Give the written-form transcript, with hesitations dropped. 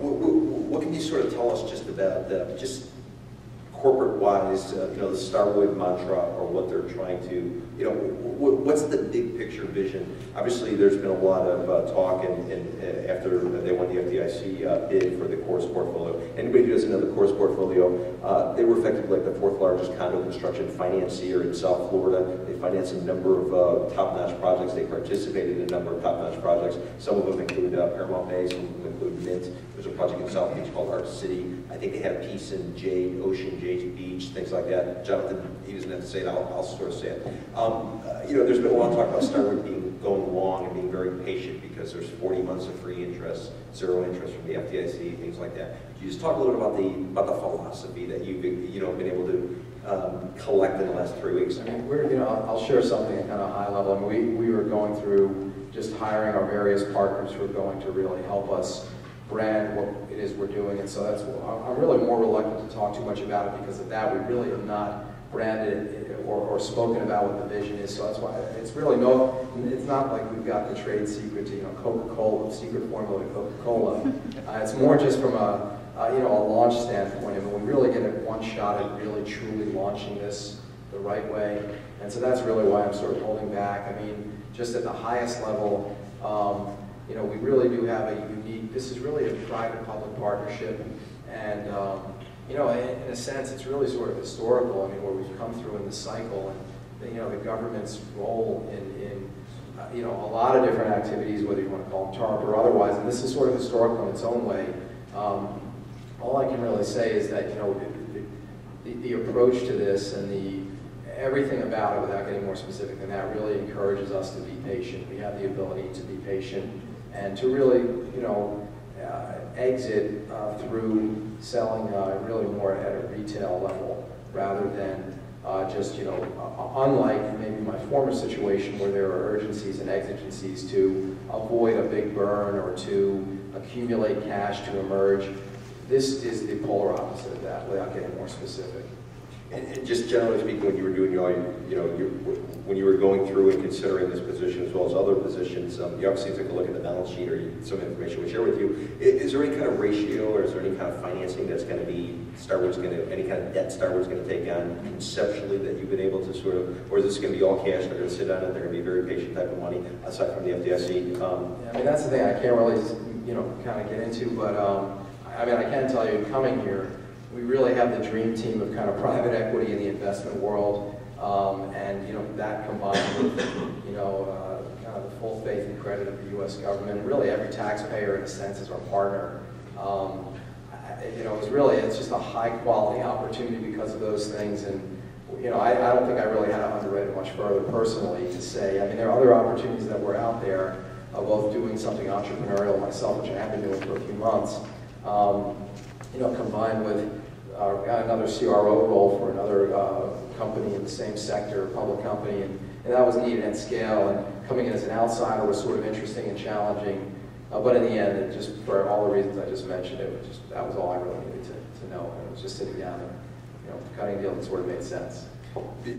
what can you sort of tell us just about just corporate-wise, the Starwood mantra, or what they're trying to, what's the big picture vision? Obviously, there's been a lot of talk, and after they won the FDIC bid for the Course portfolio. Anybody who doesn't know the Course portfolio, they were effectively like the 4th largest condo construction financier in South Florida. They financed a number of top-notch projects. They participated in a number of top-notch projects. Some of them include Paramount Bay, some of them include Mint. There's a project in South Beach called Art City. I think they had a piece in Ocean Beach, things like that. Jonathan, he doesn't have to say it, I'll sort of say it. There's been a lot of talk about Starwood going long and being very patient because there's 40 months of free interest, 0 interest from the FDIC, things like that. Could you just talk a little bit about the philosophy that you've been able to collect in the last 3 weeks? I mean, I'll share something at kind of high level. I mean, we were going through just hiring our various partners who are going to really help us brand what it is we're doing, and so that's I'm really more reluctant to talk too much about it because of that. We really have not branded it or spoken about what the vision is, so that's why it's really it's not like we've got the trade secret to Coca-Cola, secret formula to Coca-Cola. It's more just from a launch standpoint. I mean, we really get one shot at really truly launching this the right way, and so that's really why I'm sort of holding back. I mean, just at the highest level, we really do have a unique, this is really a private-public partnership, and in a sense, it's really sort of historical. I mean, where we've come through in the cycle, and the government's role in a lot of different activities, whether you want to call them TARP or otherwise, and this is sort of historical in its own way. All I can really say is that the approach to this and everything about it, without getting more specific than that, really encourages us to be patient. We have the ability to be patient and to really, exit through selling really more at a retail level rather than just, unlike maybe my former situation where there are urgencies and exigencies to avoid a big burn or to accumulate cash to emerge. This is the polar opposite of that, without getting more specific. And just generally speaking, when you were doing when you were going through and considering this position as well as other positions, you obviously took a look at the balance sheet or some information we share with you. Is there any kind of ratio or is there any kind of financing that's going to be any kind of debt Starwood's going to take on conceptually that you've been able to sort of, or is this going to be all cash? They're going to sit on it. They're going to be very patient type of money aside from the FDIC. I mean, that's the thing I can't really kind of get into, but I mean, I can tell you, coming here, we really have the dream team of kind of private equity in the investment world, and that combined with kind of the full faith and credit of the U.S. government, and really every taxpayer in a sense is our partner. It's just a high quality opportunity because of those things, and I don't think I really had to underwrite it much further personally to say. I mean, there are other opportunities that were out there, both doing something entrepreneurial myself, which I have been doing for a few months. Combined with another CRO role for another company in the same sector, public company, and that was needed at scale. And coming in as an outsider was sort of interesting and challenging, but in the end, it just, for all the reasons I just mentioned, that was all I really needed to know. And it was just sitting down and cutting a deal that sort of made sense.